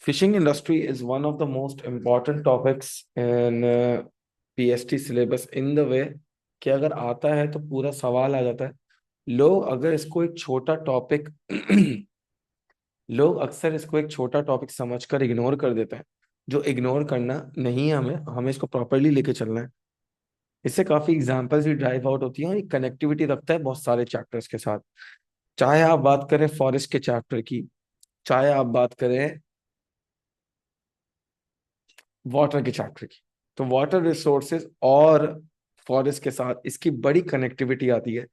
Fishing industry is one of the most important topics in PST syllabus in the way कि अगर आता है तो पूरा सवाल आ जाता है। लोग अगर इसको एक छोटा टॉपिक लोग अक्सर इसको एक छोटा टॉपिक समझकर इग्नोर कर देते हैं। जो इग्नोर करना नहीं है, हमें हमें इसको प्रॉपरली लेके चलना है। इससे काफी एग्जांपल्स भी ड्राइव आउट होती हैं और एक कनेक्टिविटी रखता है बहुत सारे चैप्टर्स के साथ। चाहे आप बात करें फॉरेस्ट के चैप्टर की, चाहे आप बात करें वाटर के चैप्टर की, तो वाटर रिसोर्सेज और फॉरेस्ट के साथ इसकी बड़ी कनेक्टिविटी आती है।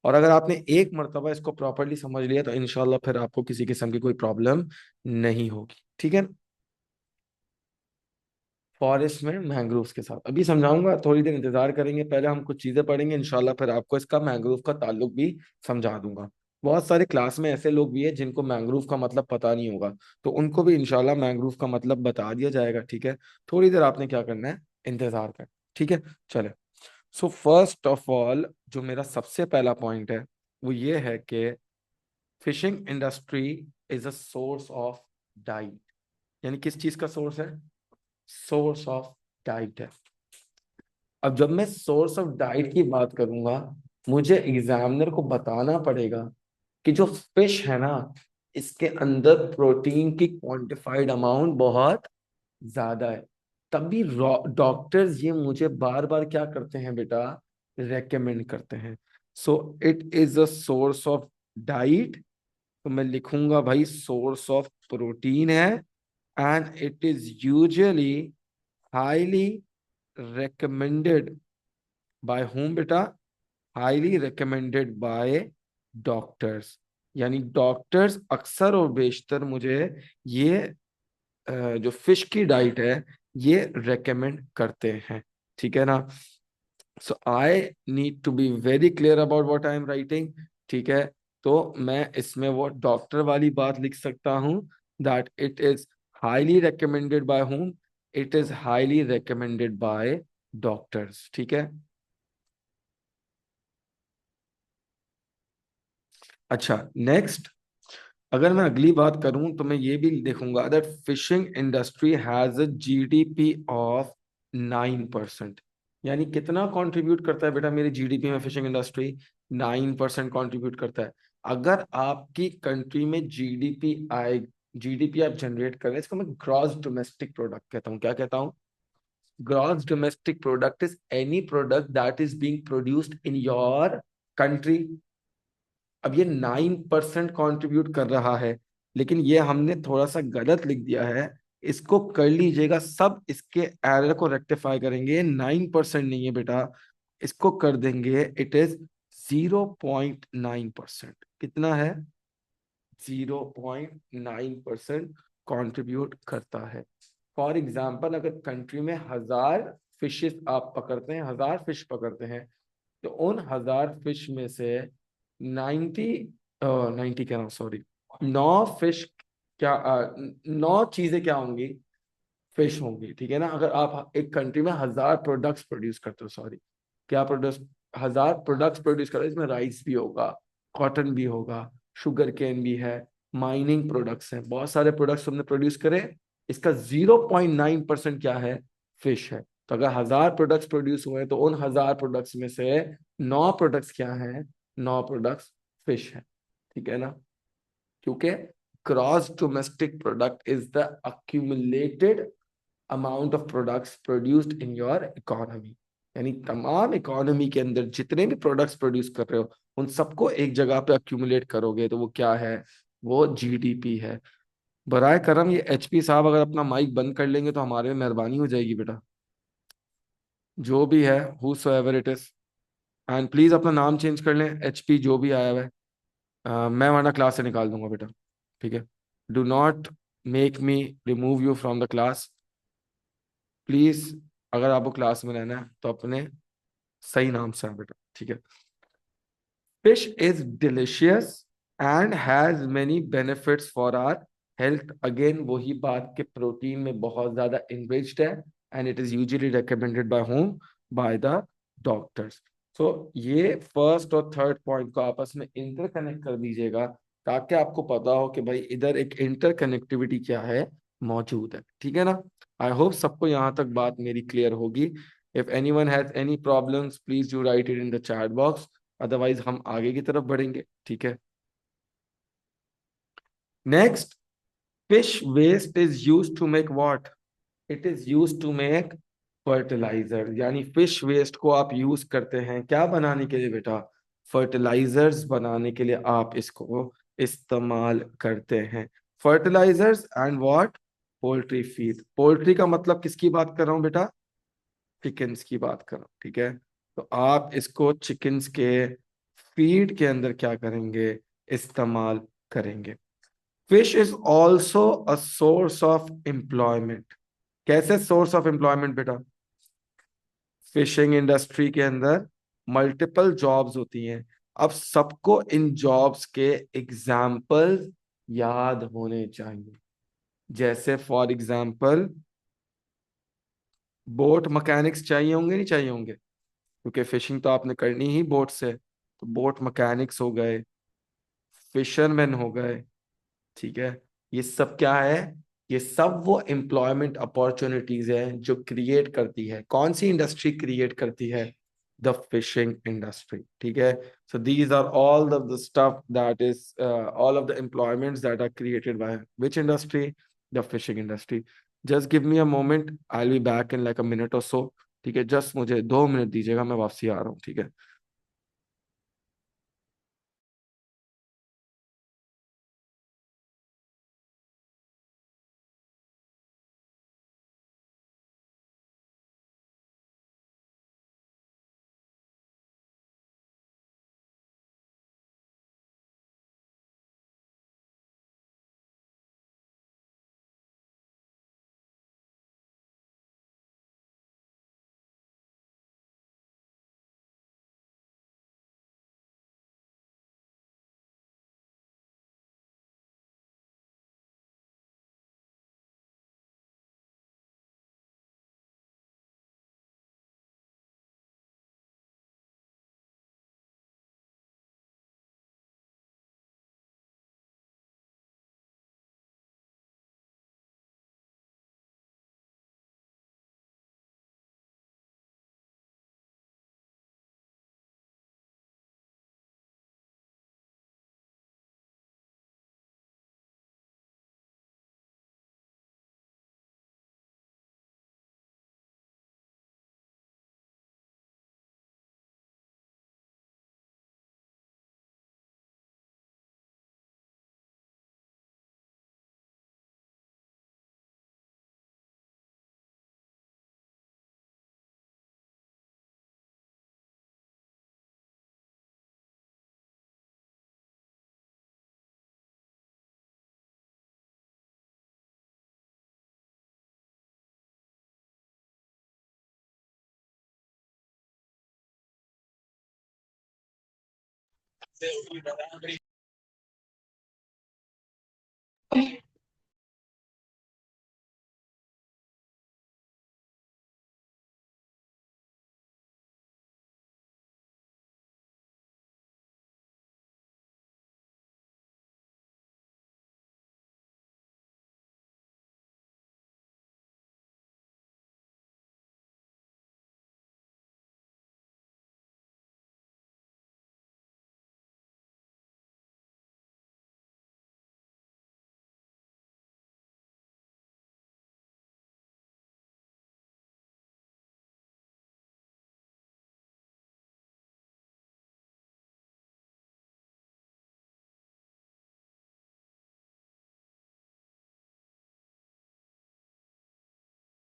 और अगर आपने एक मर्तबा इसको प्रॉपरली समझ लिया तो इंशाल्लाह फिर आपको किसी किस्म की कोई प्रॉब्लम नहीं होगी। ठीक है। फॉरेस्ट में मैंग्रोव्स के साथ अभी समझाऊंगा, थोड़ी देर इंतजार करेंगे, पहले हम कुछ चीजें पढ़ेंगे, इंशाल्लाह फिर आपको इसका मैंग्रोव का ताल्लुक भी समझा दूंगा। बहुत सारे क्लास में ऐसे लोग भी हैं जिनको मैंग्रोव का मतलब पता नहीं होगा, तो उनको भी इंशाल्लाह मैंग्रोव का मतलब बता दिया जाएगा। ठीक है। थोड़ी देर आपने क्या करना है, इंतजार कर। ठीक है। चले। सो फर्स्ट ऑफ ऑल जो मेरा सबसे पहला पॉइंट है वो ये है कि fishing industry is a source of diet. यानी किस चीज का सोर्स है? सोर्स ऑफ डाइट है। अब जब मैं सोर्स ऑफ डाइट की बात करूंगा, मुझे एग्जामिनर को बताना पड़ेगा कि जो फिश है ना, इसके अंदर प्रोटीन की क्वांटिफाइड अमाउंट बहुत ज्यादा है। तभी डॉक्टर्स ये मुझे बार बार क्या करते हैं बेटा, रेकमेंड करते हैं। सो it is a source of diet. तो मैं लिखूंगा भाई सोर्स ऑफ प्रोटीन है, and it is usually highly recommended by whom बेटा? Highly recommended by doctors. यानी डॉक्टर्स अक्सर और बेशतर मुझे ये जो फिश की डाइट है ये रेकमेंड करते हैं। ठीक है ना। So I need to be very clear about what I am writing. ठीक है। तो मैं इसमें वो डॉक्टर वाली बात लिख सकता हूं, that it is highly recommended by whom? It is highly recommended by doctors. ठीक है। अच्छा, नेक्स्ट अगर मैं अगली बात करूं तो मैं ये भी देखूंगा that fishing industry has a GDP of 9%। यानी कितना कंट्रीब्यूट करता है बेटा मेरी जीडीपी में फिशिंग इंडस्ट्री? 9% कंट्रीब्यूट करता है। अगर आपकी कंट्री में जीडीपी आए, जीडीपी आप जनरेट कर रहे हैं, इसको मैं ग्रॉस डोमेस्टिक प्रोडक्ट कहता हूँ। क्या कहता हूँ? Gross domestic product is any product that is being produced in your country. अब ये 9% कॉन्ट्रीब्यूट कर रहा है, लेकिन ये हमने थोड़ा सा गलत लिख दिया है। इसको कर लीजिएगा, सब इसके एरर को रेक्टिफाई करेंगे। 9% नहीं है बेटा, इसको कर देंगे इट इज 0.9%। कितना है? 0.9% कॉन्ट्रीब्यूट करता है। फॉर एग्जाम्पल अगर कंट्री में 1000 फिशेस आप पकड़ते हैं, 1000 फिश पकड़ते हैं, तो उन 1000 फिश में से 90 90 क्या, सॉरी, 9 फिश क्या 9 चीजें क्या होंगी? फिश होंगी। ठीक है ना। अगर आप एक कंट्री में 1000 प्रोडक्ट्स प्रोड्यूस करते हो, सॉरी, क्या प्रोड्यूस, 1000 प्रोडक्ट्स प्रोड्यूस कर रहे हो, इसमें राइस भी होगा, कॉटन भी होगा, शुगर केन भी है, माइनिंग प्रोडक्ट्स हैं, बहुत सारे प्रोडक्ट्स तुमने प्रोड्यूस करे। इसका 0.9% क्या है? फिश है। तो अगर 1000 प्रोडक्ट्स प्रोड्यूस हुए तो उन 1000 प्रोडक्ट्स में से 9 प्रोडक्ट्स क्या हैं? 9 प्रोडक्ट्स फिश है। ठीक है ना। क्योंकि cross domestic product is the accumulated amount of products produced in your economy. यानी तमाम इकोनॉमी के अंदर जितने भी प्रोडक्ट्स प्रोड्यूस कर रहे हो उन सबको एक जगह पे अक्यूमुलेट करोगे तो वो क्या है? वो जीडीपी है। बराए करम ये एचपी साहब अगर अपना माइक बंद कर लेंगे तो हमारे में मेहरबानी हो जाएगी बेटा। जो भी है, who so ever it is, and please अपना नाम चेंज कर लें, एचपी जो भी आया हुआ है। मैं वरना क्लास से निकाल दूंगा बेटा। ठीक है। Do not make me remove you from the class please. अगर आपको क्लास में रहना है तो अपने सही नाम से है बेटा। ठीक है। Fish is delicious and has many benefits for our health. Again वही बात के प्रोटीन में बहुत ज्यादा इनरिच्ड है, and it is usually recommended by home? By the doctors. So ये फर्स्ट और थर्ड पॉइंट को आपस में इंटरकनेक्ट कर दीजिएगा, ताकि आपको पता हो कि भाई इधर एक इंटरकनेक्टिविटी क्या है मौजूद है। ठीक है ना। आई होप सबको यहाँ तक बात मेरी क्लियर होगी। If anyone has any problems please do write it in the chat box, otherwise हम आगे की तरफ बढ़ेंगे। ठीक है। Next, fish waste is use to make what? It is use to make fertilizer. यानी फिश वेस्ट को आप यूज करते हैं क्या बनाने के लिए बेटा? फर्टिलाइजर्स बनाने के लिए आप इसको इस्तेमाल करते हैं। Fertilizers and what? Poultry feed. Poultry का मतलब किसकी बात कर रहा हूं बेटा? चिकन्स की बात कर रहा हूं। ठीक है। तो आप इसको चिकन्स के फीड के अंदर क्या करेंगे? इस्तेमाल करेंगे। Fish is also a source of employment. कैसे सोर्स ऑफ एम्प्लॉयमेंट बेटा? फिशिंग इंडस्ट्री के अंदर मल्टीपल जॉब्स होती हैं। अब सबको इन जॉब्स के एग्जाम्पल याद होने चाहिए। जैसे फॉर एग्जाम्पल बोट मैकेनिक्स चाहिए होंगे, नहीं चाहिए होंगे? क्योंकि फिशिंग तो आपने करनी ही बोट से, तो बोट मैकेनिक्स हो गए, फिशरमैन हो गए। ठीक है। ये सब क्या है? ये सब वो एम्प्लॉयमेंट अपॉर्चुनिटीज है जो क्रिएट करती है कौन सी इंडस्ट्री? क्रिएट करती है द फिशिंग इंडस्ट्री। ठीक है। So these are all the stuff that is all of the employments that are created by which industry? The fishing industry. Just give me a moment, I will be back in like a minute or so. ठीक है, just मुझे 2 minute दीजिएगा, मैं वापसी आ रहा हूँ। ठीक है।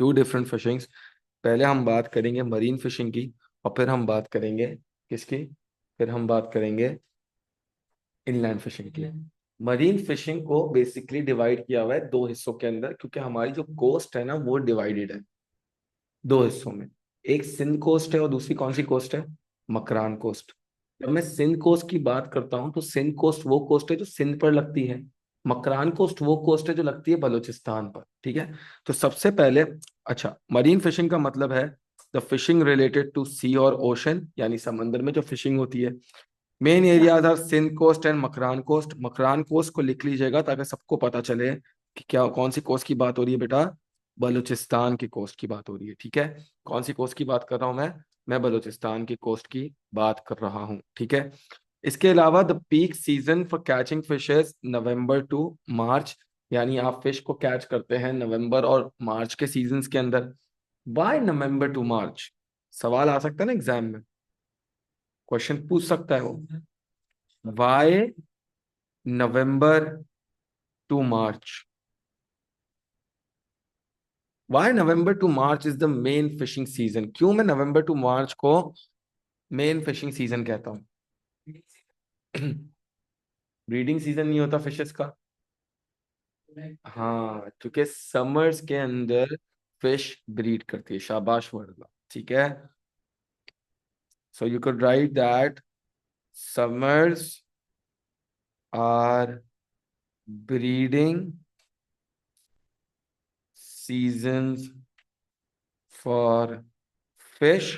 Two different fishings. पहले हम बात करेंगे मरीन फिशिंग की, और फिर हम बात करेंगे किसकी? फिर हम बात करेंगे इनलैंड फिशिंग की। मरीन फिशिंग को बेसिकली डिवाइड किया हुआ है 2 हिस्सों के अंदर, क्योंकि हमारी जो कोस्ट है ना वो डिवाइडेड है 2 हिस्सों में। एक सिंध कोस्ट है और दूसरी कौन सी कोस्ट है? मकरान कोस्ट। जब मैं सिंध कोस्ट की बात करता हूँ तो सिंध कोस्ट वो कोस्ट है जो सिंध पर लगती है। मकरान कोस्ट वो कोस्ट है जो लगती है बलूचिस्तान पर। ठीक है। तो सबसे पहले, अच्छा, मरीन फिशिंग का मतलब है the fishing related to sea और ओशन, यानी समंदर में जो फिशिंग होती है। Main areas are Sindh coast and Makran coast. Makran coast को लिख लीजिएगा ताकि सबको पता चले कि क्या कौन सी कोस्ट की बात हो रही है बेटा? बलूचिस्तान की कोस्ट की बात हो रही है, ठीक है। कौन सी कोस्ट की बात कर रहा हूं मैं बलूचिस्तान की कोस्ट की बात कर रहा हूँ, ठीक है। इसके अलावा the peak season for catching fishes November to March, यानी आप फिश को कैच करते हैं नवंबर और मार्च के सीजन्स के अंदर। बाय नवंबर टू मार्च, सवाल आ सकता है ना एग्जाम में, क्वेश्चन पूछ सकता है वो। Why November to March, why November to March is the main fishing season? क्यों मैं नवंबर टू मार्च को मेन फिशिंग सीजन कहता हूँ? ब्रीडिंग सीजन नहीं होता फिशेस का। हाँ, क्योंकि समर्स के अंदर फिश ब्रीड करती है, शाबाश वर्ला, ठीक है। So you could write that summers are breeding seasons for fish.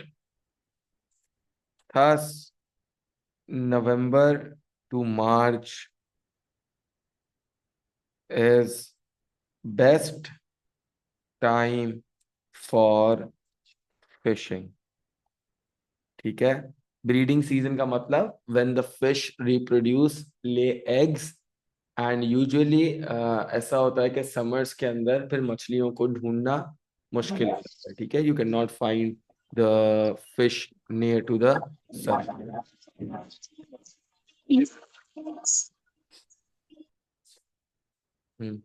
Thus, November to March is best time for fishing. ठीक है। ब्रीडिंग सीजन का मतलब when the fish reproduce, lay eggs, and usually ऐसा होता है कि समर्स के अंदर फिर मछलियों को ढूंढना मुश्किल होता है, ठीक है। You can not find the fish near to the surf. Hmm.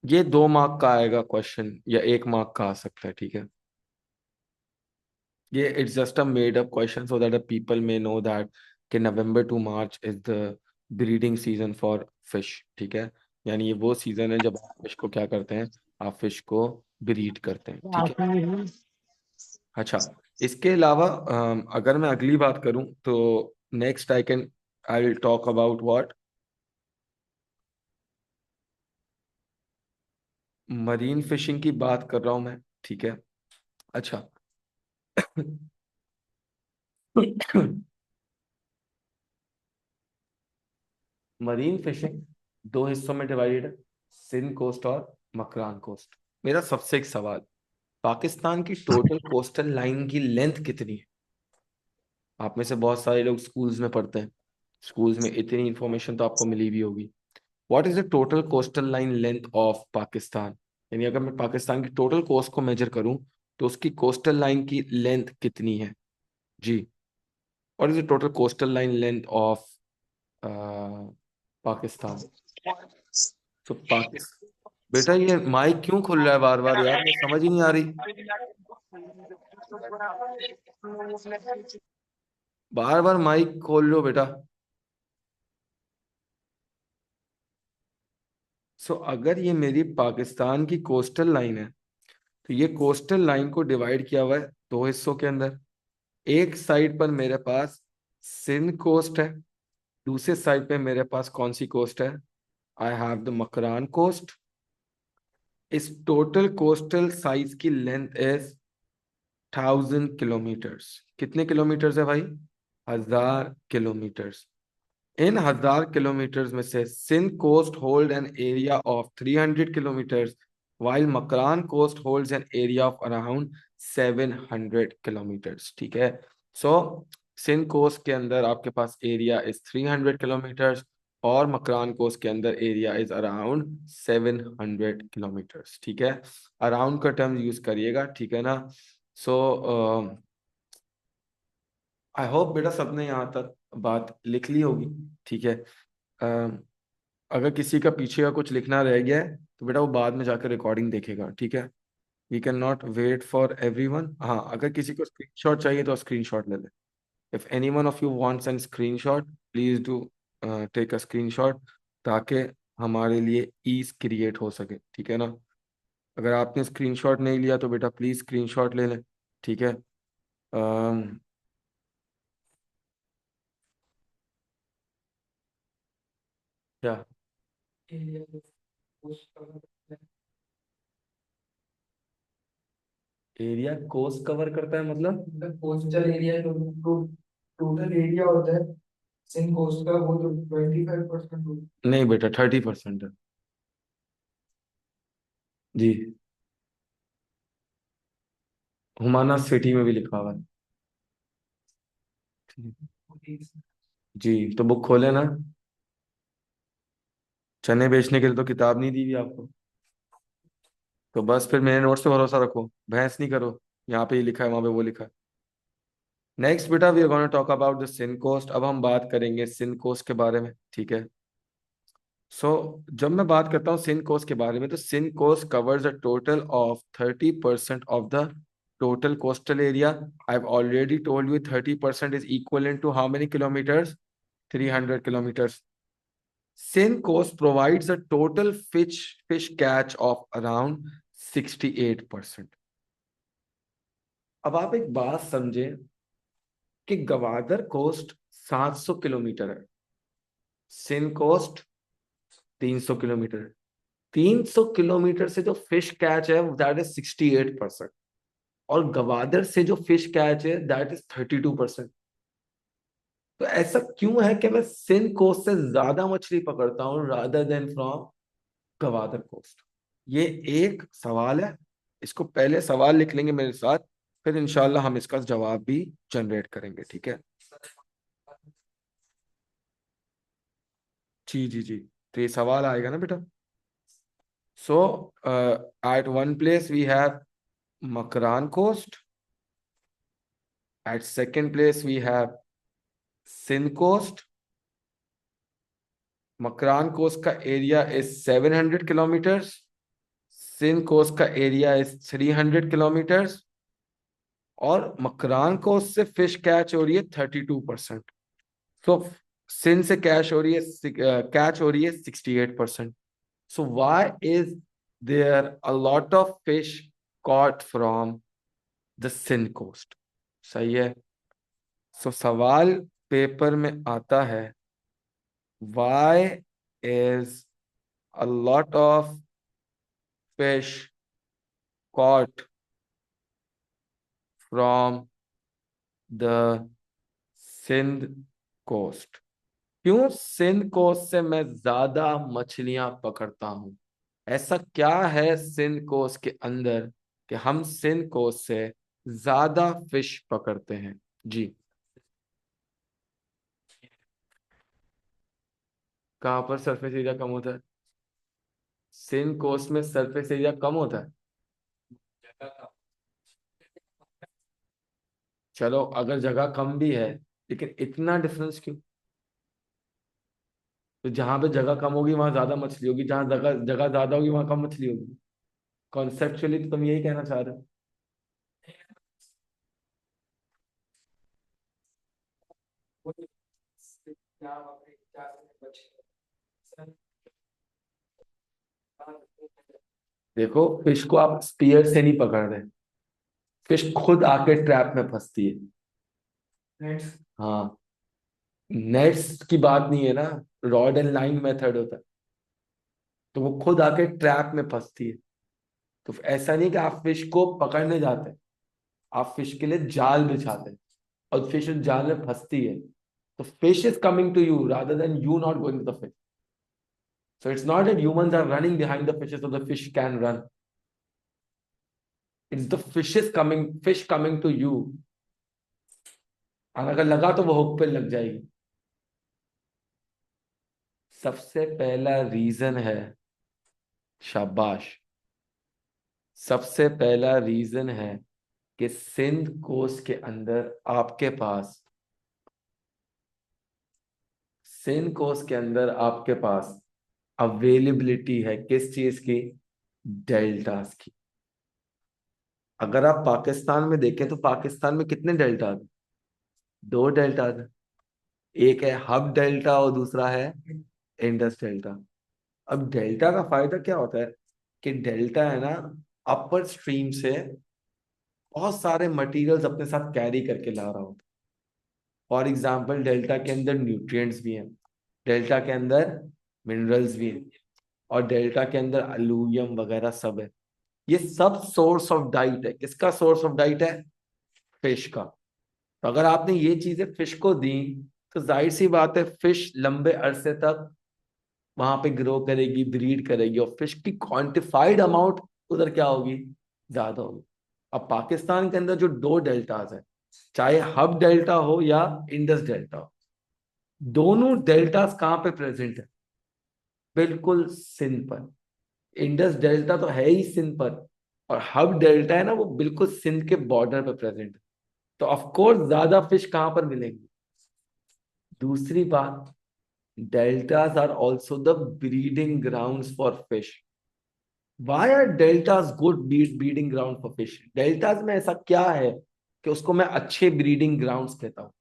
ये 2 मार्क का आएगा क्वेश्चन या 1 मार्क का आ सकता है, ठीक है। ये it's just a made up question so that the people may know that कि November to March is the breeding season for fish, ठीक है। यानी ये वो सीजन है जब आप फिश को क्या करते हैं, आप फिश को ब्रीड करते हैं, ठीक है। अच्छा, इसके अलावा अगर मैं अगली बात करूं तो next I will talk about what, marine fishing की बात कर रहा हूं मैं, ठीक है। अच्छा। मरीन फिशिंग 2 हिस्सों में डिवाइडेड है, सिंध कोस्ट और मकरान कोस्ट। मेरा सबसे एक सवाल, पाकिस्तान की टोटल कोस्टल लाइन की लेंथ कितनी है? आप में से बहुत सारे लोग स्कूल्स में पढ़ते हैं, स्कूल्स में इतनी इंफॉर्मेशन तो आपको मिली भी होगी। What is the total coastal line length of Pakistan? यानी अगर मैं पाकिस्तान की टोटल कोस्ट को मेजर करूं तो उसकी कोस्टल लाइन की लेंथ कितनी है जी? What is the total coastal line length of Pakistan? तो पाकिस्तान, बेटा ये माइक क्यों खुल रहा है बार बार यार, मैं समझ ही नहीं आ रही, बार बार माइक खोल लो बेटा। सो अगर ये मेरी पाकिस्तान की कोस्टल लाइन है तो ये कोस्टल लाइन को डिवाइड किया हुआ है 2 हिस्सों के अंदर। एक साइड पर मेरे पास सिंध कोस्ट है, दूसरे साइड पे मेरे पास कौन सी कोस्ट है? I have the Makran coast. इस टोटल कोस्टल साइज की लेंथ इज 1000 किलोमीटर्स। कितने किलोमीटर्स है भाई? 1000 किलोमीटर्स। इन 1000 किलोमीटर्स में से Sindh coast hold an area of 300 kilometers, while Makran coast holds an area of around 700 kilometers, ठीक है। सो सिंध कोस्ट के अंदर आपके पास एरिया इज 300 किलोमीटर्स और मकरान कोस्ट के अंदर एरिया इज अराउंड 700 किलोमीटर्स, ठीक है। अराउंड का टर्म यूज करिएगा, ठीक है ना। सो आई होप बेटा सबने यहाँ तक बात लिख ली होगी, ठीक है। अगर किसी का पीछे का कुछ लिखना रह गया है तो बेटा वो बाद में जाकर रिकॉर्डिंग देखेगा, ठीक है। We can not wait for everyone. हाँ, अगर किसी को स्क्रीनशॉट चाहिए तो स्क्रीनशॉट ले ले। If any one of you wants an screenshot, please do take a screenshot, ताकि हमारे लिए ईज क्रिएट हो सके, ठीक है ना। अगर आपने स्क्रीनशॉट नहीं लिया तो बेटा प्लीज स्क्रीनशॉट ले लें, ठीक है। अम, क्या एरिया कोस्ट कवर करता है मतलब? कोस्टल एरिया टोटल एरिया होता है सिंह कोस्ट का वो तो 25%। नहीं बेटा, 30% है। जी, हुमाना सिटी में भी लिखा हुआ है। जी, तो बुक खोले ना। चने बेचने के लिए तो किताब नहीं दी हुई आपको। तो बस फिर मेरे नोट्स पे भरोसा रखो, बहस नहीं करो। यहाँ पे ये लिखा है, वहां पे वो लिखा है। नेक्स्ट बेटा, we are gonna talk about the Sindh coast. अब हम बात करेंगे सिन कोस्ट के बारे में, ठीक है। जब मैं बात करता हूँ सिन कोस्ट के बारे में, तो Sindh coast covers a total of 30% of the total coastal area. I have already told you 30% is equal to how many kilometres? 300 kilometers. Sin coast provides a total fish catch of around 68%. अब आप एक बात समझे कि Gwadar coast 700 kilometre है, सिन coast 300 kilometre है। 300 kilometre से जो फिश कैच है दैट इज 68%, और गवादर से जो फिश कैच है दैट इज 32%। तो ऐसा क्यों है कि मैं सिन कोस्ट से ज्यादा मछली पकड़ता हूँ rather than from Gwadar coast? ये एक सवाल है। इसको पहले सवाल लिख लेंगे मेरे साथ, फिर इंशाल्लाह हम इसका जवाब भी जनरेट करेंगे, ठीक है। जी जी जी, तो ये सवाल आएगा ना बेटा। So at one place we have Makran coast, at second place we have Sindh coast. Makran coast का area is 700 kilometres, Sindh coast का एरिया इज 300 किलोमीटर्स, और मकरान कोस्ट से फिश कैच हो रही है 32%। सो सिंध से कैच हो रही है 68%। So why is there a lot of fish caught from the Sindh coast? सही है। सवाल पेपर में आता है, why is a lot of fish caught from the Sindh coast? क्यों सिंध कोस्ट से मैं ज्यादा मछलियां पकड़ता हूं? ऐसा क्या है सिंध कोस्ट के अंदर कि हम सिंध कोस्ट से ज्यादा फिश पकड़ते हैं? जी, कहाँ पर सरफेस एरिया कम होता है? सिंध कोस्ट में सरफेस एरिया कम होता है। चलो, अगर जगह कम भी है, लेकिन इतना डिफरेंस क्यों? तो जहां पे जगह कम होगी वहां ज्यादा मछली होगी, जहां जगह जगह ज्यादा होगी वहां कम मछली होगी। कॉन्सेप्चुअली तो तुम यही कहना चाह रहे हो। देखो, फिश को आप स्पीयर से नहीं पकड़ रहे, फिश खुद आके ट्रैप में फंसती है। हाँ, नेट्स की बात नहीं है ना, रॉड एंड लाइन मेथड होता है, तो वो खुद आके ट्रैप में फंसती है। तो ऐसा नहीं कि आप फिश को पकड़ने जाते हैं, आप फिश के लिए जाल बिछाते हैं, और फिश उस जाल में फंसती है। तो fish is coming to you rather than you not going to the fish. So it's not that humans are running behind the fishes so the fish can run. It's the fish coming to you. और अगर लगा तो वो hook पे लग जाएगी। सबसे पहला रीजन है, शाबाश, सबसे पहला रीजन है कि सिंध कोस्ट के अंदर आपके पास, सिंध कोस्ट के अंदर आपके पास अवेलेबिलिटी है किस चीज की? डेल्टास की। अगर आप पाकिस्तान में देखें तो पाकिस्तान में कितने डेल्टा हैं? दो डेल्टा हैं। एक है हब डेल्टा और दूसरा है इंडस डेल्टा। अब डेल्टा का फायदा क्या होता है कि डेल्टा है ना, अपर स्ट्रीम से बहुत सारे मटेरियल्स अपने साथ कैरी करके ला रहा होता है। फॉर एग्जाम्पल, डेल्टा के अंदर न्यूट्रिएंट्स भी हैं, डेल्टा के अंदर मिनरल्स भी हैं, और डेल्टा के अंदर अलूवियम वगैरह सब है। ये सब सोर्स ऑफ डाइट है। किसका सोर्स ऑफ डाइट है? फिश का। तो अगर आपने ये चीजें फिश को दी, तो जाहिर सी बात है फिश लंबे अरसे तक वहां पे ग्रो करेगी, ब्रीड करेगी, और फिश की क्वांटिफाइड अमाउंट उधर क्या होगी, ज्यादा होगी। अब पाकिस्तान के अंदर जो दो डेल्टाज है, चाहे हब डेल्टा हो या इंडस डेल्टा हो, दोनों डेल्टास कहाँ पे प्रेजेंट है, बिल्कुल सिंध पर। इंडस डेल्टा तो है ही सिंध पर, और हब डेल्टा है ना, वो बिल्कुल सिंध के बॉर्डर पर प्रेजेंट है। तो ऑफ कोर्स ज्यादा फिश कहाँ पर मिलेंगी। दूसरी बात, deltas are also the breeding grounds for fish. Why are deltas good breeding ground for fish? Deltas में ऐसा क्या है कि उसको मैं अच्छे breeding grounds कहता हूँ?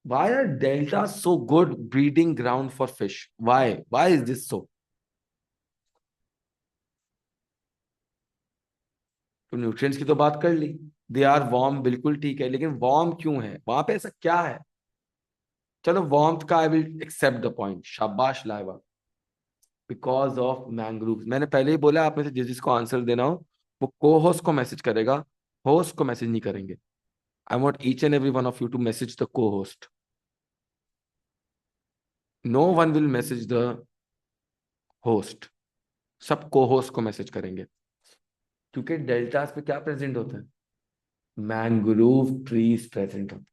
Why are deltas so good breeding ground for fish? Why? Why is this so? तो न्यूट्रिएंट्स की तो बात कर ली, दे आर वार्म, बिल्कुल ठीक है, लेकिन वार्म क्यों है वहां पे, ऐसा क्या है? चलो वार्मथ का I will accept the point, शाबाश लाइबा, बिकॉज ऑफ मैंग्रोव। मैंने पहले ही बोला, आप में से जिसको आंसर देना हो वो को होस्ट को मैसेज करेगा, होस्ट को मैसेज नहीं करेंगे। I want each and every one of you to message the co-host, no one will message the host, सब को होस्ट को मैसेज करेंगे। क्योंकि डेल्टास पे क्या प्रेजेंट होता है, मैंग्रोव ट्रीज प्रेजेंट होते हैं।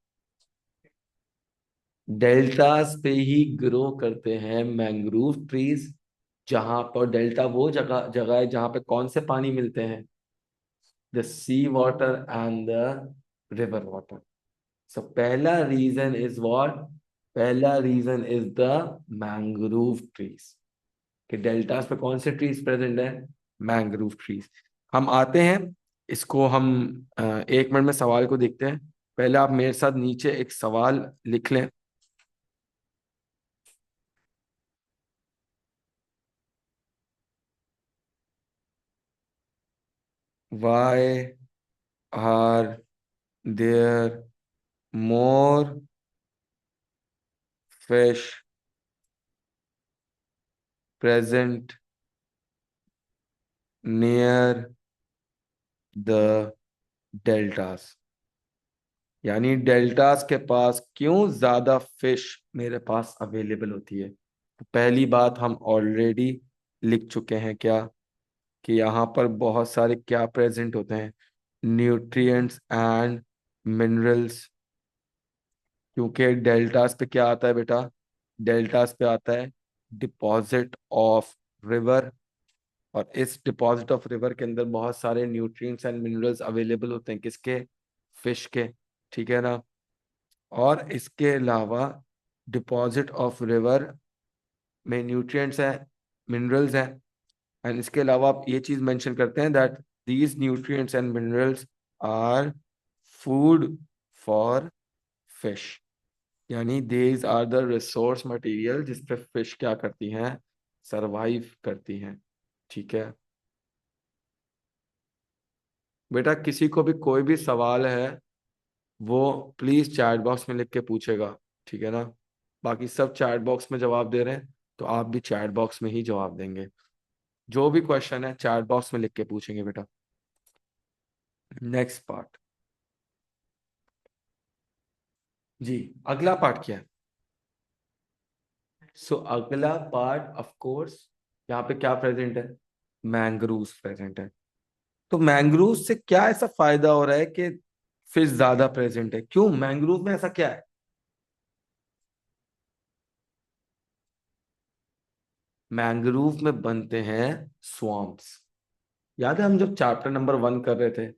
डेल्टास पे ही ग्रो करते हैं मैंग्रोव ट्रीज, जहां पर डेल्टा वो जगह जगह है जहां पे कौन से पानी मिलते हैं, the sea water and the river water. So पहला रीजन इज व्हाट, पहला reason is the mangrove trees, कि डेल्टास पे कौन से ट्रीज प्रेजेंट है, मैंग्रोव ट्रीज। हम आते हैं, इसको हम 1 मिनट में सवाल को देखते हैं। पहले आप मेरे साथ नीचे एक सवाल लिख लें। Why are there more fish present near the deltas? यानी डेल्टास के पास क्यों ज्यादा फिश मेरे पास अवेलेबल होती है। तो पहली बात हम ऑलरेडी लिख चुके हैं क्या, कि यहाँ पर बहुत सारे क्या प्रेजेंट होते हैं, न्यूट्रिएंट्स एंड मिनरल्स। क्योंकि डेल्टास पे क्या आता है बेटा, डेल्टास पे आता है डिपॉजिट ऑफ रिवर, और इस डिपॉजिट ऑफ रिवर के अंदर बहुत सारे न्यूट्रिएंट्स एंड मिनरल्स अवेलेबल होते हैं, किसके, फिश के, ठीक है ना। और इसके अलावा डिपॉजिट ऑफ रिवर में न्यूट्रिएंट्स हैं, मिनरल्स हैं, एंड इसके अलावा आप ये चीज मेंशन करते हैं that these nutrients and minerals are food for fish. यानी these are the resource material जिस पे फिश क्या करती हैं, सरवाइव करती हैं, ठीक है। बेटा किसी को भी कोई भी सवाल है वो प्लीज चैट बॉक्स में लिख के पूछेगा, ठीक है ना। बाकी सब चैट बॉक्स में जवाब दे रहे हैं, तो आप भी चैट बॉक्स में ही जवाब देंगे। जो भी क्वेश्चन है चैट बॉक्स में लिख के पूछेंगे बेटा। नेक्स्ट पार्ट, जी अगला पार्ट क्या है। सो अगला पार्ट ऑफ कोर्स, यहाँ पे क्या प्रेजेंट है, मैंग्रोव्स प्रेजेंट है। तो मैंग्रोव से क्या ऐसा फायदा हो रहा है कि फिश ज्यादा प्रेजेंट है, क्यों मैंग्रोव में ऐसा क्या है। मैंग्रोव में बनते हैं स्वॉम्प्स। याद है हम जब चैप्टर नंबर 1 कर रहे थे,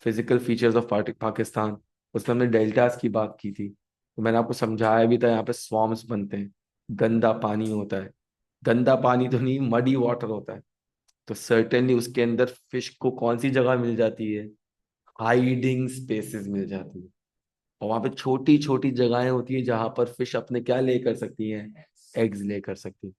फिजिकल फीचर्स ऑफ पाकिस्तान, उसमें हमने डेल्टास की बात की थी, तो मैंने आपको समझाया भी था यहाँ पे स्वॉम्प्स बनते हैं। गंदा पानी होता है, गंदा पानी तो नहीं, मडी वाटर होता है, तो सर्टेनली उसके अंदर फिश को कौन सी जगह मिल जाती है, हाइडिंग स्पेसेस मिल जाती है। और वहां पे छोटी छोटी जगहें होती है जहां पर फिश अपने क्या ले कर सकती हैं, एग्स ले कर सकती है।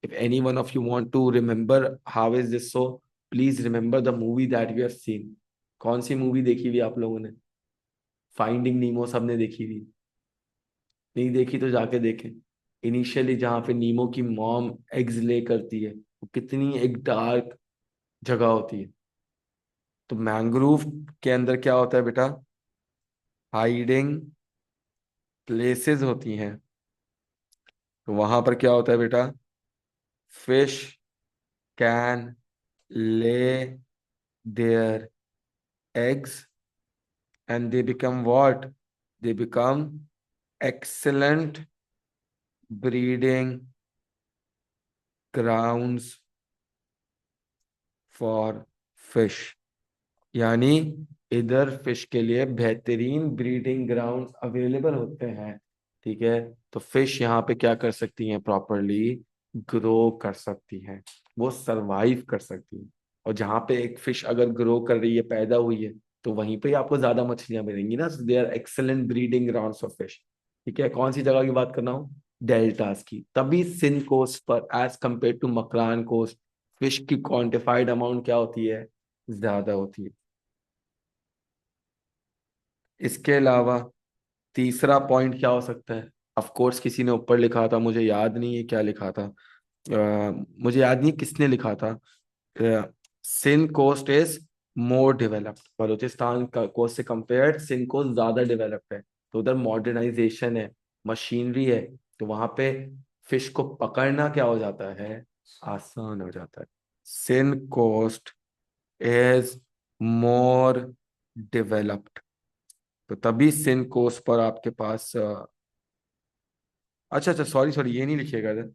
If any one of you want to remember how is this so, please remember the movie that we have seen. कौन सी मूवी देखी हुई आप लोगों ने, फाइंडिंग नीमो सबने देखी हुई, नहीं देखी तो जाके देखें। इनिशियली जहाँ पे नीमो की मॉम एग्स ले करती है, वो कितनी एक डार्क जगह होती है। तो मैंग्रोव के अंदर क्या होता है बेटा, हाइडिंग प्लेसेस होती हैं, तो वहां पर क्या होता है बेटा, fish can lay their eggs and they become what, they become excellent breeding grounds for fish। यानी इधर फिश के लिए बेहतरीन ब्रीडिंग ग्राउंड अवेलेबल होते हैं। ठीक है, तो फिश यहाँ पे क्या कर सकती हैं, प्रॉपरली ग्रो कर सकती हैं, वो सरवाइव कर सकती हैं। और जहाँ पे एक फिश अगर ग्रो कर रही है, पैदा हुई है, तो वहीं पे ही आपको ज्यादा मछलियां मिलेंगी ना। They are excellent breeding grounds of fish. ठीक है, कौन सी जगह की बात करना हूँ, डेल्टास की। तभी सिंध कोस्ट पर as compare to Makran coast fish की क्वांटिफाइड अमाउंट क्या होती है, ज्यादा होती है। इसके अलावा तीसरा पॉइंट क्या हो सकता है, ऑफ कोर्स किसी ने ऊपर लिखा था, मुझे याद नहीं है क्या लिखा था, मुझे याद नहीं किसने लिखा था। Sindh coast is more developed, Balochistan का कोस्ट से कंपेयर्ड सिंध कोस्ट ज्यादा डेवलप्ड है। तो उधर मॉडर्नाइजेशन है, मशीनरी है, तो वहां पे फिश को पकड़ना क्या हो जाता है, आसान हो जाता है। Sindh coast is more developed, तो तभी सिंध कोस्ट पर आपके पास अच्छा अच्छा, सॉरी सॉरी, ये नहीं लिखिएगा इधर।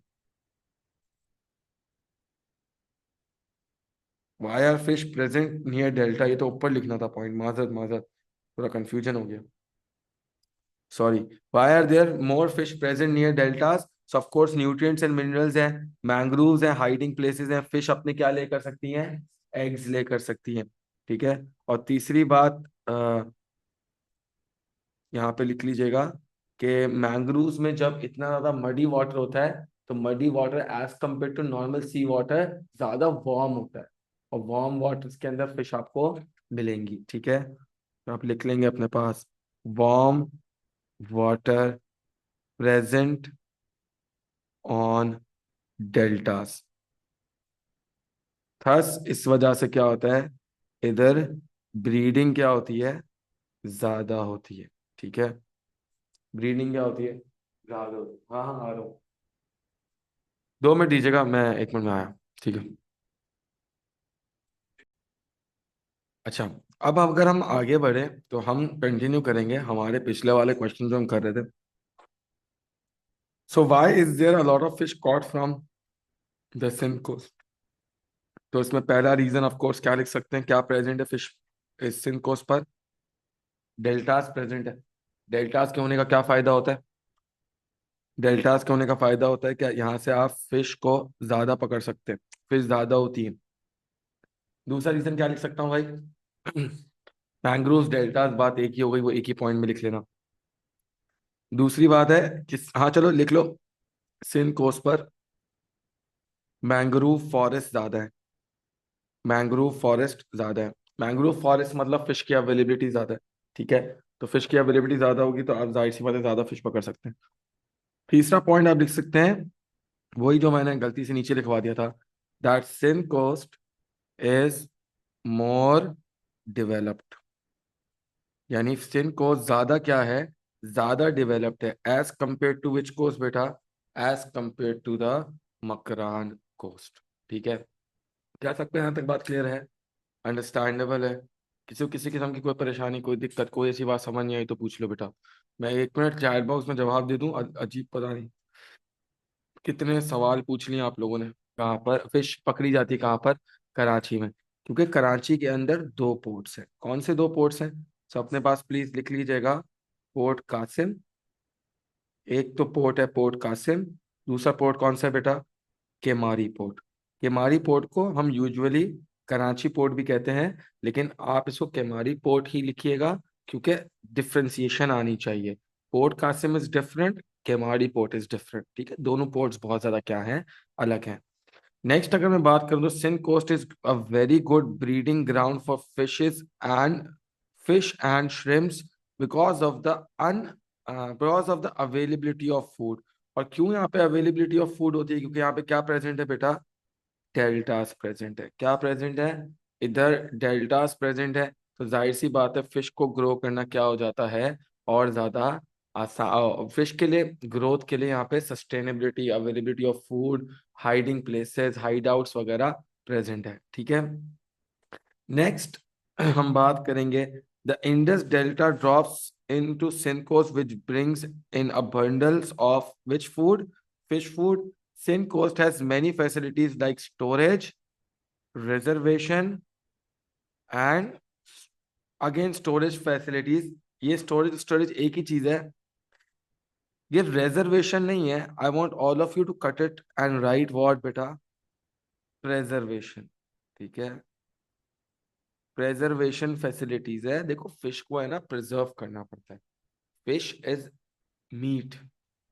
Why are fish present near delta, ये तो ऊपर लिखना था पॉइंट, माजरत माजरत, थोड़ा कंफ्यूजन हो गया, sorry. Why are there more fish present near deltas, so of course nutrients and minerals हैं, मैंग्रोव्स हैं, हाइडिंग प्लेसेस हैं, फिश अपने क्या ले कर सकती हैं, एग्स ले कर सकती हैं। ठीक है, और तीसरी बात यहाँ पे लिख लीजिएगा कि मैंग्रोव्स में जब इतना ज्यादा मडी वाटर होता है, तो muddy water as compare to normal sea water ज्यादा वार्म होता है, और वार्म वाटर के अंदर फिश आपको मिलेंगी। ठीक है, तो आप लिख लेंगे अपने पास, warm water present on deltas. Thus इस वजह से क्या होता है, इधर ब्रीडिंग क्या होती है, ज्यादा होती है। ठीक है, ब्रीडिंग क्या होती है, ज्यादा होती है। हाँ हाँ, आ रहा हूँ, 2 मिनट दीजिएगा, मैं 1 मिनट में आया। ठीक है, अच्छा। अब अगर हम आगे बढ़े तो हम कंटिन्यू करेंगे हमारे पिछले वाले क्वेश्चन जो हम कर रहे थे। So why is there a lot of fish caught from the Sindh coast. तो इसमें पहला रीजन ऑफ कोर्स क्या लिख सकते हैं, क्या प्रेजेंट है फिश इस सिंध कोस्ट पर, डेल्टास प्रेजेंट है। डेल्टास के होने का क्या फायदा होता है, डेल्टास के होने का फायदा होता है कि यहाँ से आप फिश को ज्यादा पकड़ सकते हैं, फिश ज्यादा होती है। दूसरा रीजन क्या लिख सकता हूँ भाई, मैंग्रोव डेल्टास, बात एक ही हो गई, वो एक ही पॉइंट में लिख लेना। दूसरी बात है कि हाँ चलो लिख लो, सिंध कोस्ट पर मैंग्रोव फॉरेस्ट ज्यादा है, मैंग्रोव फॉरेस्ट ज्यादा है। मैंग्रोव फॉरेस्ट मतलब फिश की अवेलेबिलिटी ज्यादा है। ठीक है, तो फिश की अवेलेबिलिटी ज्यादा होगी तो आप जाहिर सी बात है ज्यादा फिश पकड़ सकते हैं। तीसरा पॉइंट आप लिख सकते हैं, वही जो मैंने गलती से नीचे लिखवा दिया था, that Sindh coast is more developed. यानी सिंध कोस्ट ज्यादा क्या है, ज्यादा डेवलप्ड है, as compare to which coast बेटा, as compare to the Makran coast. ठीक है, क्या सकते हैं, यहाँ तक बात क्लियर है, अंडरस्टैंडेबल है। किसी को किसी किस्म की कोई परेशानी, कोई दिक्कत, कोई ऐसी बात समझ नहीं आई तो पूछ लो बेटा, मैं 1 मिनट चैट बॉक्स में जवाब दे दूं। अजीब पता नहीं कितने सवाल पूछ लिए आप लोगों ने। कहाँ पर फिश पकड़ी जाती है, कहाँ पर, कराची में, क्योंकि कराची के अंदर 2 पोर्ट्स हैं। कौन से 2 पोर्ट्स हैं, सो अपने पास प्लीज लिख लीजिएगा, पोर्ट कासिम, एक तो पोर्ट है पोर्ट कासिम, दूसरा पोर्ट कौन सा है बेटा, केमारी पोर्ट। केमारी पोर्ट को हम यूजुअली कराची पोर्ट भी कहते हैं, लेकिन आप इसको केमारी पोर्ट ही लिखिएगा, क्योंकि डिफ्रेंसिएशन आनी चाहिए। Port Qasim is different, Keamari port is different. ठीक है, दोनों पोर्ट्स बहुत ज्यादा क्या हैं, अलग हैं। नेक्स्ट अगर मैं बात करूं तो Sindh coast is a very good breeding ground for fish and shrimps because of the un because of the availability of food. और क्यों यहाँ पे अवेलेबिलिटी ऑफ फूड होती है, क्योंकि यहाँ पे क्या प्रेजेंट है बेटा, डेल्टास प्रेजेंट है। क्या प्रेजेंट है, इधर डेल्टास प्रेजेंट है, तो जाहिर सी बात है फिश को ग्रो करना क्या हो जाता है, और ज्यादा आसान, फिश के लिए ग्रोथ के लिए यहाँ पे sustainability, availability of food, hiding places, hideouts वगैरह प्रेजेंट है। ठीक है, नेक्स्ट हम बात करेंगे the Indus delta drops into सिंकोस which brings in abundance of which food, fish food. Coast has many facilities like storage, reservation and again storage facilities. ये storage एक ही चीज है, ये रिजर्वेशन नहीं है। I want all of you to cut it and write what बेटा, preservation. ठीक है, प्रेजर्वेशन फैसिलिटीज है। देखो फिश को है ना प्रिजर्व करना पड़ता है। Fish is meat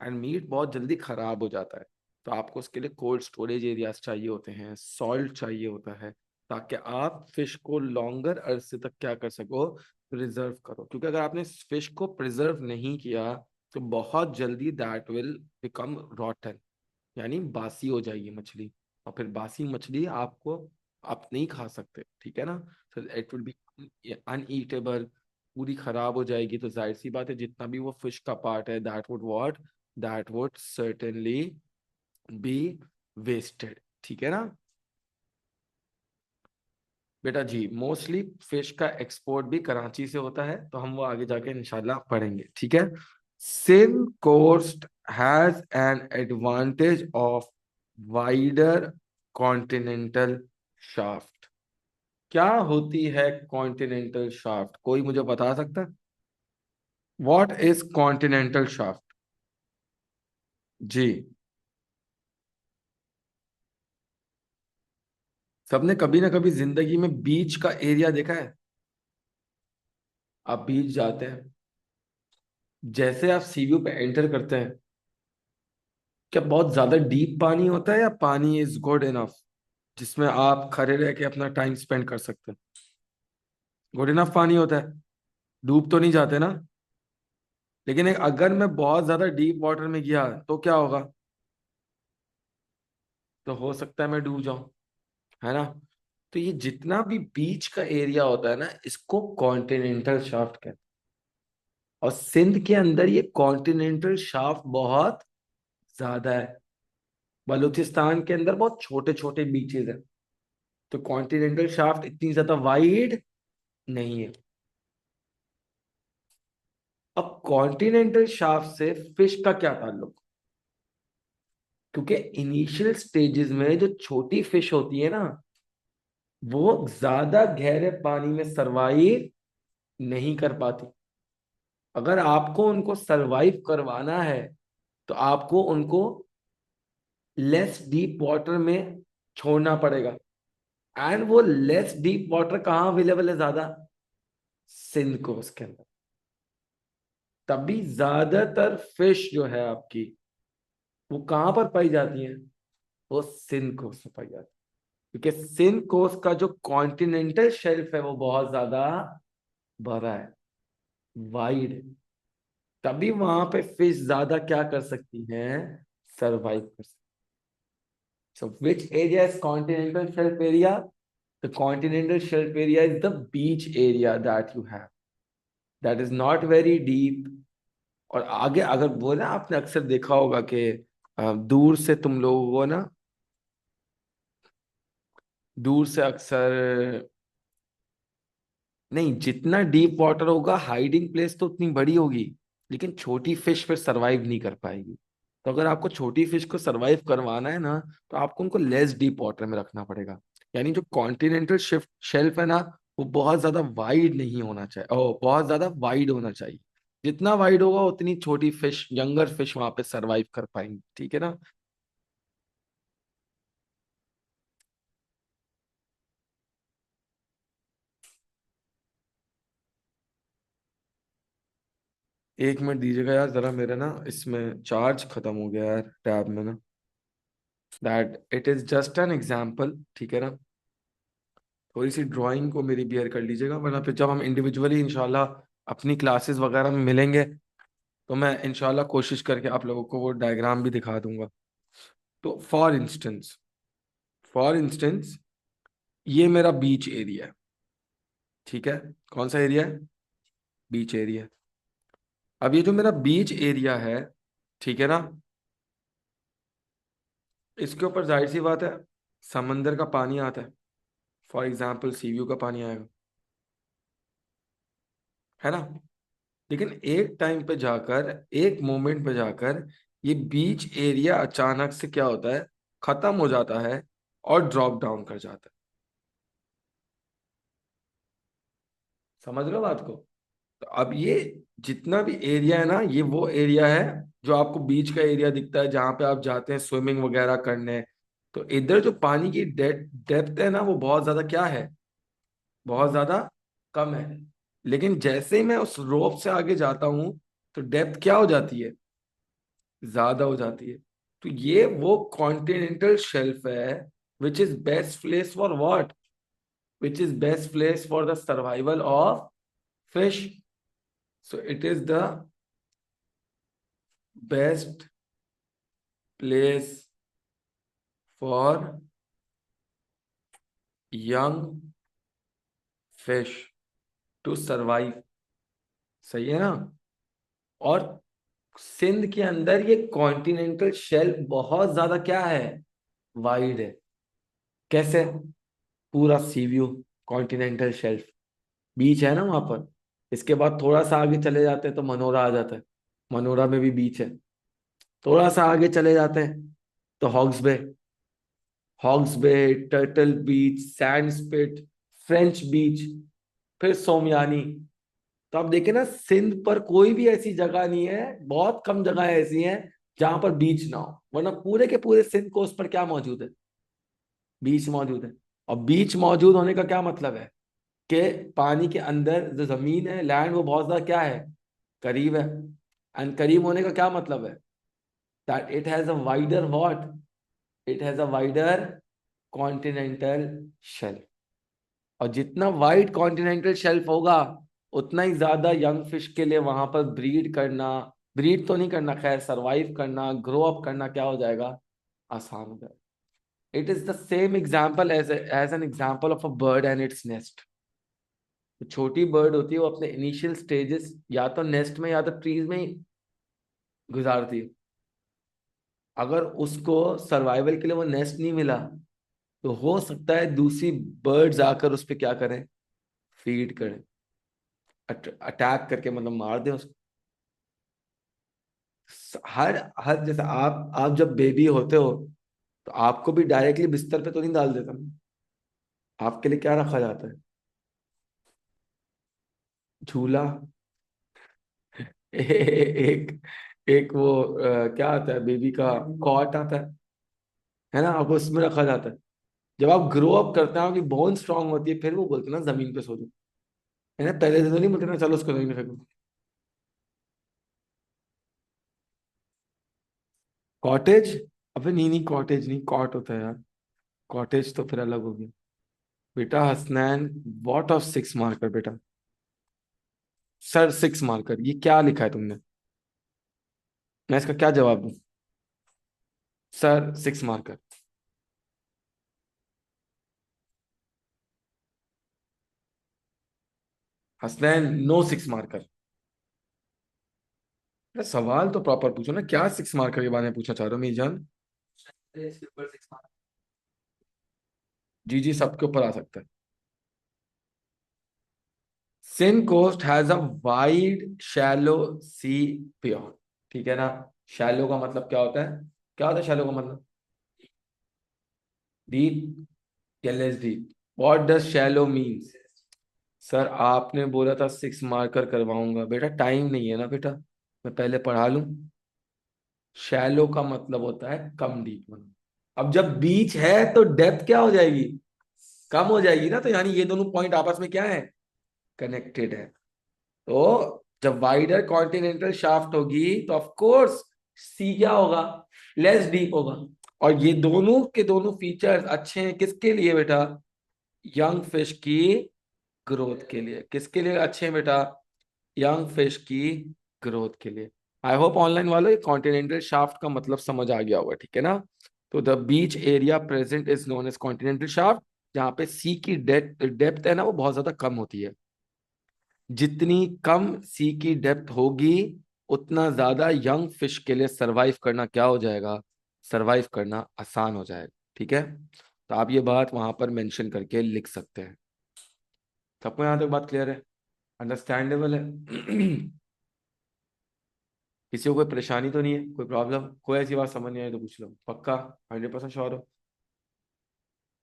and meat बहुत जल्दी खराब हो जाता है, तो आपको उसके लिए कोल्ड स्टोरेज एरियाज चाहिए होते हैं, सॉल्ट चाहिए होता है, ताकि आप फिश को लॉन्गर अरसे तक क्या कर सको, प्रिजर्व करो। क्योंकि अगर आपने फिश को प्रिजर्व नहीं किया तो बहुत जल्दी दैट विल बिकम रॉटन, यानी बासी हो जाएगी मछली, और फिर बासी मछली आपको आप नहीं खा सकते। ठीक है ना, तो इट विल बी अनईटेबल, पूरी खराब हो जाएगी। तो जाहिर सी बात है जितना भी वो फिश का पार्ट है that would certainly be wasted. ठीक है ना बेटा जी, मोस्टली फिश का एक्सपोर्ट भी कराची से होता है, तो हम वो आगे जाके इंशाल्लाह पढ़ेंगे। ठीक है, Sindh coast has an advantage of wider continental shaft. क्या होती है कॉन्टिनेंटल शाफ्ट, कोई मुझे बता सकता है? What is continental shaft? जी, सबने कभी ना कभी जिंदगी में बीच का एरिया देखा है? आप बीच जाते हैं, जैसे आप सी व्यू पे एंटर करते हैं, क्या बहुत ज्यादा डीप पानी होता है या पानी इज गुड इनफ जिसमें आप खड़े रह के अपना टाइम स्पेंड कर सकते हैं? गुड इनफ पानी होता है, डूब तो नहीं जाते ना। लेकिन अगर मैं बहुत ज्यादा डीप वाटर में गया तो क्या होगा, तो हो सकता है मैं डूब जाऊं, है ना। तो ये जितना भी बीच का एरिया होता है ना, इसको कॉन्टिनेंटल शाफ्ट कहते हैं। और सिंध के अंदर ये कॉन्टिनेंटल शाफ्ट बहुत ज्यादा है। बलूचिस्तान के अंदर बहुत छोटे छोटे बीचेस हैं, तो कॉन्टिनेंटल शाफ्ट इतनी ज्यादा वाइड नहीं है। अब कॉन्टिनेंटल शाफ्ट से फिश का क्या ताल्लुक? क्योंकि इनिशियल स्टेजेस में जो छोटी फिश होती है ना, वो ज्यादा गहरे पानी में सरवाइव नहीं कर पाती। अगर आपको उनको सरवाइव करवाना है तो आपको उनको लेस डीप वाटर में छोड़ना पड़ेगा। एंड वो लेस डीप वाटर कहाँ अवेलेबल है ज्यादा? सिंध कोस्ट के अंदर। तभी ज्यादातर फिश जो है आपकी, वो कहाँ पर पाई जाती है? वो सिंध कोस्ट में पाई जाती है, क्योंकि सिंध कोस्ट का जो कॉन्टिनेंटल शेल्फ है वो बहुत ज्यादा बड़ा है, वाइड है। तभी वहां पे फिश ज्यादा क्या कर सकती हैं, सरवाइव कर सकती। So which area is continental shelf area? The continental shelf area is the beach area that you have, that is not very deep. और आगे अगर वो ना, आपने अक्सर देखा होगा कि दूर से तुम लोगों को ना, दूर से अक्सर नहीं, जितना डीप वाटर होगा हाइडिंग प्लेस तो उतनी बड़ी होगी, लेकिन छोटी फिश फिर सरवाइव नहीं कर पाएगी। तो अगर आपको छोटी फिश को सरवाइव करवाना है ना, तो आपको उनको लेस डीप वाटर में रखना पड़ेगा। यानी जो कॉन्टिनेंटल शिफ्ट शेल्फ है ना, वो बहुत ज्यादा वाइड नहीं होना चाहिए, और बहुत ज्यादा वाइड होना चाहिए। जितना वाइड होगा उतनी छोटी फिश, यंगर फिश वहां पे सरवाइव कर पाएंगी। ठीक है ना। 1 मिनट दीजिएगा यार, जरा मेरा ना इसमें चार्ज खत्म हो गया यार टैब में ना। That it is just an example, ठीक है ना। थोड़ी सी ड्राइंग को मेरी बियर कर लीजिएगा, वरना फिर जब हम इंडिविजुअली इंशाल्लाह अपनी क्लासेस वगैरह में मिलेंगे, तो मैं इंशाल्लाह कोशिश करके आप लोगों को वो डायग्राम भी दिखा दूंगा। तो फॉर इंस्टेंस ये मेरा बीच एरिया है। ठीक है, कौन सा एरिया है? बीच एरिया। अब ये जो मेरा बीच एरिया है, ठीक है ना, इसके ऊपर जाहिर सी बात है समंदर का पानी आता है। फॉर एग्जाम्पल सी व्यू का पानी आएगा, है ना। लेकिन एक टाइम पे जाकर, एक मोमेंट पे जाकर, ये बीच एरिया अचानक से क्या होता है, खत्म हो जाता है और ड्रॉप डाउन कर जाता है। समझ लो बात को। तो अब ये जितना भी एरिया है ना, ये वो एरिया है जो आपको बीच का एरिया दिखता है, जहां पे आप जाते हैं स्विमिंग वगैरह करने। तो इधर जो पानी की डेप्थ है ना, वो बहुत ज्यादा क्या है, बहुत ज्यादा कम है। लेकिन जैसे ही मैं उस रोप से आगे जाता हूं, तो डेप्थ क्या हो जाती है, ज्यादा हो जाती है। तो ये वो कॉन्टिनेंटल शेल्फ है which is best place for what, which is best place for the survival of fish. So it is the best place for young fish to survive. सही है ना। और सिंध के अंदर ये कॉन्टिनेंटल शेल्फ बहुत ज्यादा क्या है, वाइड है। कैसे, पूरा सी व्यू, कॉन्टिनेंटल शेल्फ, बीच है ना वहां पर। इसके बाद थोड़ा सा आगे चले जाते हैं तो मनोरा आ जाता है, मनोरा में भी बीच है। थोड़ा सा आगे चले जाते हैं तो हॉग्स बे, हॉग्स बे, टर्टल बीच, सैंड स्पिट, फ्रेंच बीच, फिर सोमयानी। तो आप देखें ना, सिंध पर कोई भी ऐसी जगह नहीं है, बहुत कम जगह ऐसी हैं जहां पर बीच ना हो, वरना पूरे के पूरे सिंध कोस्ट पर क्या मौजूद है, बीच मौजूद है। और बीच मौजूद होने का क्या मतलब है कि पानी के अंदर जो जमीन है, लैंड, वो बहुत ज्यादा क्या है, करीब है। एंड करीब होने का क्या मतलब है, that it has a wider what, it has a wider continental shelf. और जितना वाइड कॉन्टिनेंटल शेल्फ होगा, उतना ही ज्यादा यंग फिश के लिए वहां पर ब्रीड करना, ब्रीड तो नहीं करना खैर, सरवाइव करना, ग्रो अप करना क्या हो जाएगा, आसान हो जाएगा। It is the same example as an example of a bird and its nest. छोटी बर्ड होती है, वो अपने इनिशियल स्टेजेस या तो नेस्ट में या तो ट्रीज में ही गुजारती है। अगर उसको सर्वाइवल के लिए वो नेस्ट नहीं मिला, तो हो सकता है दूसरी बर्ड्स आकर उस पर क्या करें, फीड करें, अटैक करके मतलब मार दें उसको। हर हर जैसे आप जब बेबी होते हो, तो आपको भी डायरेक्टली बिस्तर पे तो नहीं डाल देता ना। आपके लिए क्या रखा जाता है, झूला, एक एक वो क्या आता है बेबी का, कॉट आता है ना, आपको उसमें रखा जाता है। जब आप ग्रो अप करते हैं, आपकी बोन स्ट्रांग होती है, फिर वो बोलते हैं ना जमीन पे सो जाओ, है ना। पहले दिन तो नहीं बोलते ना चलो उसको जमीन पे फेंको। कॉटेज, अबे नहीं नहीं, कॉटेज नहीं, कॉट होता है यार, कॉटेज तो फिर अलग हो गया। बेटा Hasnain, what of six marker बेटा, सर सिक्स मार्कर, ये क्या लिखा है तुमने, मैं इसका क्या जवाब दूं, sir six marker. Hasnain no six marker. अरे सवाल तो प्रॉपर पूछो ना, क्या सिक्स मार्कर के बारे में पूछना चाह रहे हो मेरी जान। जी जी, सबके ऊपर आ सकता है। Sindh coast has a wide shallow sea pure, ठीक है ना। शैलो का मतलब क्या होता है, क्या होता है शैलो का मतलब, डीप या less deep. What does shallow means. Sir आपने बोला था सिक्स मार्कर करवाऊंगा, बेटा टाइम नहीं है ना बेटा, मैं पहले पढ़ा लूं। शैलो का मतलब होता है कम डीप होना। अब जब बीच है तो डेप्थ क्या हो जाएगी, कम हो जाएगी ना। तो यानी ये दोनों पॉइंट आपस में क्या है, कनेक्टेड है। तो जब वाइडर कॉन्टिनेंटल शाफ्ट होगी, तो ऑफ कोर्स सी क्या होगा, लेस डीप होगा। और ये दोनों के दोनों फीचर्स अच्छे हैं किसके लिए बेटा, यंग फिश की ग्रोथ के लिए। किसके लिए अच्छे हैं बेटा, यंग फिश की ग्रोथ के लिए। आई होप ऑनलाइन वालों कॉन्टिनेंटल शाफ्ट का मतलब समझ आ गया होगा, ठीक है ना। तो the beach area present is known as continental shaft, जहाँ पे सी की डेप्थ डेप्थ है ना, वो बहुत ज्यादा कम होती है। जितनी कम सी की डेप्थ होगी, उतना ज्यादा यंग फिश के लिए सरवाइव करना क्या हो जाएगा, सरवाइव करना आसान हो जाएगा। ठीक है, तो आप ये बात वहां पर मेंशन करके लिख सकते हैं। सबको यहाँ तक बात क्लियर है, अंडरस्टैंडेबल है? किसी को कोई परेशानी तो नहीं है, कोई प्रॉब्लम, कोई ऐसी बात समझ नहीं आई तो पूछ लो, पक्का 100% श्योर हो?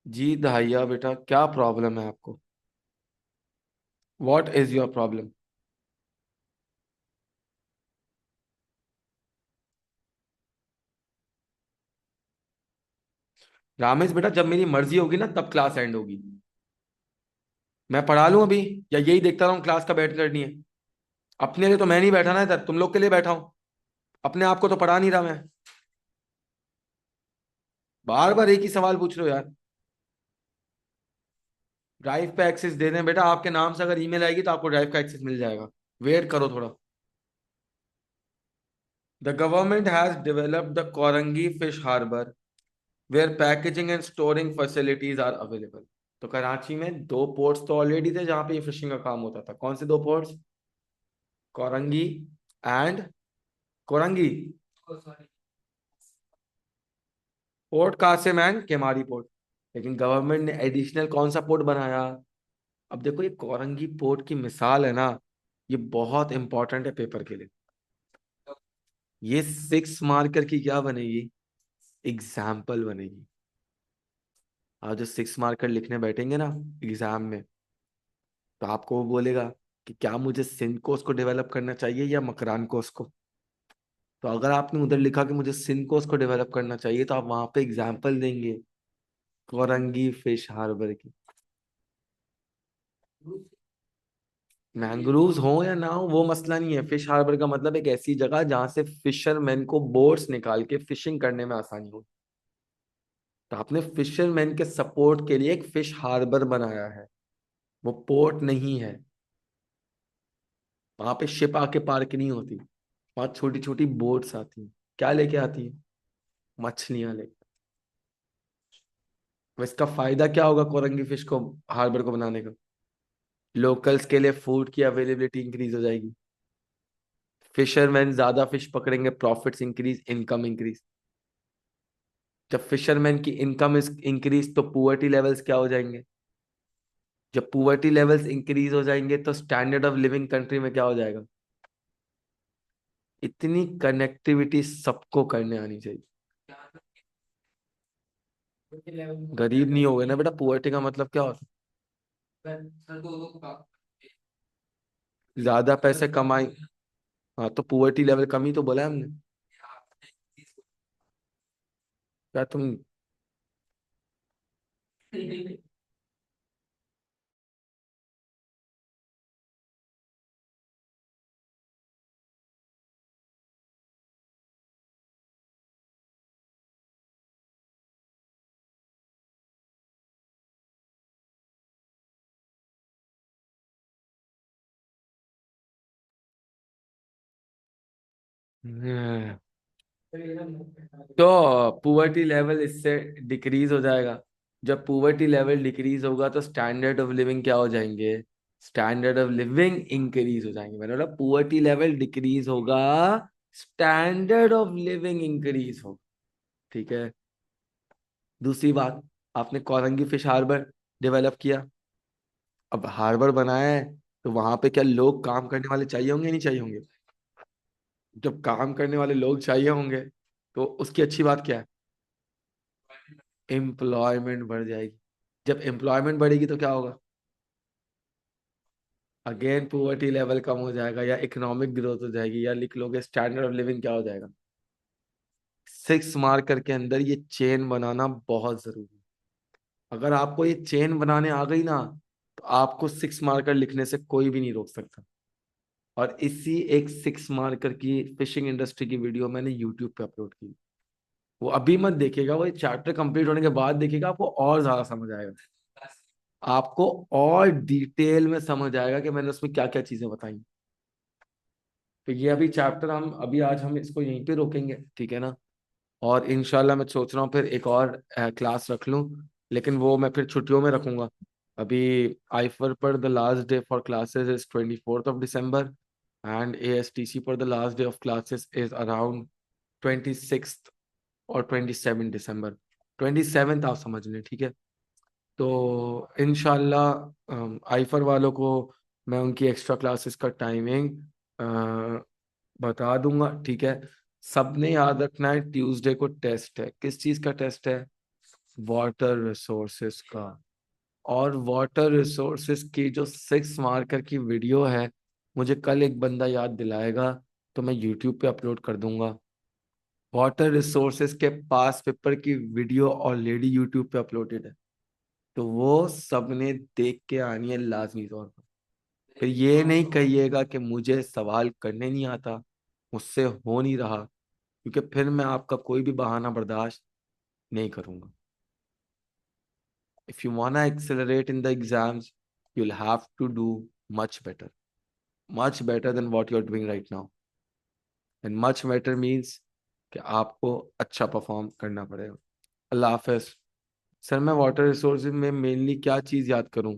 जी दहाइया बेटा, क्या प्रॉब्लम है आपको? What is your problem? Ramesh बेटा, जब मेरी मर्जी होगी ना तब क्लास एंड होगी। मैं पढ़ा लूं अभी, या यही देखता रहूं क्लास का बैठ करनी है? अपने लिए तो मैं नहीं बैठा ना इधर, तुम लोग के लिए बैठा हूं। अपने आप को तो पढ़ा नहीं रहा मैं। बार बार एक ही सवाल पूछ रहे हो यार। ड्राइव पे एक्सेस दे दें बेटा, आपके नाम से अगर ईमेल आएगी तो आपको ड्राइव का एक्सेस मिल जाएगा। वेट करो थोड़ा। The government has developed the Korangi fish harbour where packaging and storing facilities are available. तो कराची में दो पोर्ट्स तो ऑलरेडी थे जहां पे ये फिशिंग का काम होता था। कौन से दो ports? Korangi and Korangi, port Qasim and Keamari port. लेकिन गवर्नमेंट ने एडिशनल कौन सा पोर्ट बनाया? अब देखो, ये कोरंगी पोर्ट की मिसाल है ना, ये बहुत इंपॉर्टेंट है पेपर के लिए। ये 6 मार्कर की क्या बनेगी, एग्जाम्पल बनेगी। और जो 6 मार्कर लिखने बैठेंगे ना एग्जाम में, तो आपको वो बोलेगा कि क्या मुझे सिंध कोस्ट को डेवलप करना चाहिए या मकरान कोस्ट को। तो अगर आपने उधर लिखा कि मुझे सिंध कोस्ट को डेवलप करना चाहिए, तो आप वहां पे एग्जाम्पल देंगे कोरंगी फिश हार्बर की। मैंग्रोव्स हो या ना हो वो मसला नहीं है। फिश हार्बर का मतलब एक ऐसी जगह जहां से फिशरमैन को बोट्स निकाल के फिशिंग करने में आसानी हो। तो आपने फिशरमैन के सपोर्ट के लिए एक फिश हार्बर बनाया है, वो पोर्ट नहीं है। वहां पे शिप आके पार्क नहीं होती, वहां छोटी छोटी बोट्स आती हैं। क्या लेके आती है? मछलियां लेके। तो इसका फायदा क्या होगा कोरंगी फिश को हार्बर को बनाने का? लोकल्स के लिए फूड की अवेलेबिलिटी इंक्रीज हो जाएगी, फिशरमैन ज्यादा फिश पकड़ेंगे, प्रॉफिट्स इंक्रीज, इनकम इंक्रीज। जब फिशरमैन की इनकम इंक्रीज तो पुअर्टी लेवल्स क्या हो जाएंगे? जब पुअर्टी लेवल्स इंक्रीज हो जाएंगे तो स्टैंडर्ड ऑफ लिविंग कंट्री में क्या हो जाएगा? इतनी कनेक्टिविटी सबको करने आनी चाहिए। गरीब नहीं हो गए ना बेटा, पुअर्टी का मतलब क्या होता है? ज्यादा पैसे कमाई। हाँ, तो पुअर्टी लेवल कम ही तो बोला है हमने। क्या तुम हम्म, तो पुअर्टी लेवल इससे डिक्रीज हो जाएगा। जब पुअर्टी लेवल डिक्रीज होगा तो स्टैंडर्ड ऑफ लिविंग क्या हो जाएंगे? स्टैंडर्ड ऑफ लिविंग इंक्रीज हो जाएंगे। मैंने बोला पुअर्टी लेवल डिक्रीज होगा, स्टैंडर्ड ऑफ लिविंग इंक्रीज होगा। ठीक है। दूसरी बात, आपने कोरंगी फिश हार्बर डेवलप किया, अब हार्बर बनाया है, तो वहां पे क्या लोग काम करने वाले चाहिए होंगे नहीं चाहिए होंगे? जब काम करने वाले लोग चाहिए होंगे तो उसकी अच्छी बात क्या है? एम्प्लॉयमेंट बढ़ जाएगी। जब एम्प्लॉयमेंट बढ़ेगी तो क्या होगा? अगेन पुअर्टी लेवल कम हो जाएगा, या इकोनॉमिक ग्रोथ हो जाएगी, या लिख लोगे स्टैंडर्ड ऑफ लिविंग क्या हो जाएगा। 6 मार्कर के अंदर ये चेन बनाना बहुत जरूरी है। अगर आपको ये चेन बनाने आ गई ना, तो आपको 6 मार्कर लिखने से कोई भी नहीं रोक सकता। और इसी एक 6 मार्कर की फिशिंग इंडस्ट्री की वीडियो मैंने यूट्यूब पे अपलोड की। वो अभी मत देखिएगा, वो चैप्टर कंप्लीट होने के बाद देखिएगा, आपको और ज्यादा समझ आएगा। आपको और डिटेल में समझ आएगा कि मैंने उसमें क्या क्या चीजें बताई। तो ये अभी चैप्टर हम अभी आज हम इसको यहीं पे रोकेंगे, ठीक है ना? और इंशाल्लाह मैं सोच रहा हूँ फिर एक और क्लास रख लूँ, लेकिन वो मैं फिर छुट्टियों में रखूंगा। अभी आईफर पर the last day for classes is 24th of December, and ASTC for the last day of classes is around 26th और 27 दिसंबर, 27th आप समझ लें, ठीक है। तो इंशाल्लाह आईफर वालों को मैं उनकी एक्स्ट्रा क्लासेस का टाइमिंग बता दूंगा, ठीक है। सबने याद रखना है ट्यूसडे को टेस्ट है। किस चीज का टेस्ट है? वाटर रिसोर्सेस का। और वाटर रिसोर्सेस की जो 6 मार्कर की वीडियो है, मुझे कल एक बंदा याद दिलाएगा तो मैं यूट्यूब पे अपलोड कर दूंगा। वाटर रिसोर्सेस के पास पेपर की वीडियो ऑलरेडी यूट्यूब पे अपलोडेड है, तो वो सबने देख के आनी है लाजमी तौर पर। फिर ये नहीं कहिएगा कि मुझे सवाल करने नहीं आता, मुझसे हो नहीं रहा, क्योंकि फिर मैं आपका कोई भी बहाना बर्दाश्त नहीं करूंगा। If you wanna accelerate in the exams, you'll have to do much better than what you're doing right now. And much better means कि आपको अच्छा परफॉर्म करना पड़ेगा। अल्लाह हाफिज। सर मैं वाटर रिसोर्सेज में मेनली क्या चीज़ याद करूं?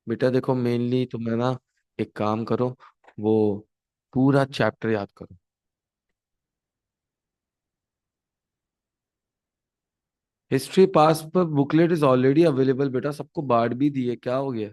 बेटा देखो, मेनली तो मैं ना, एक काम करो, वो पूरा चैप्टर याद करो। हिस्ट्री पास पर बुकलेट इज ऑलरेडी अवेलेबल बेटा, सबको बांट भी दिए, क्या हो गया?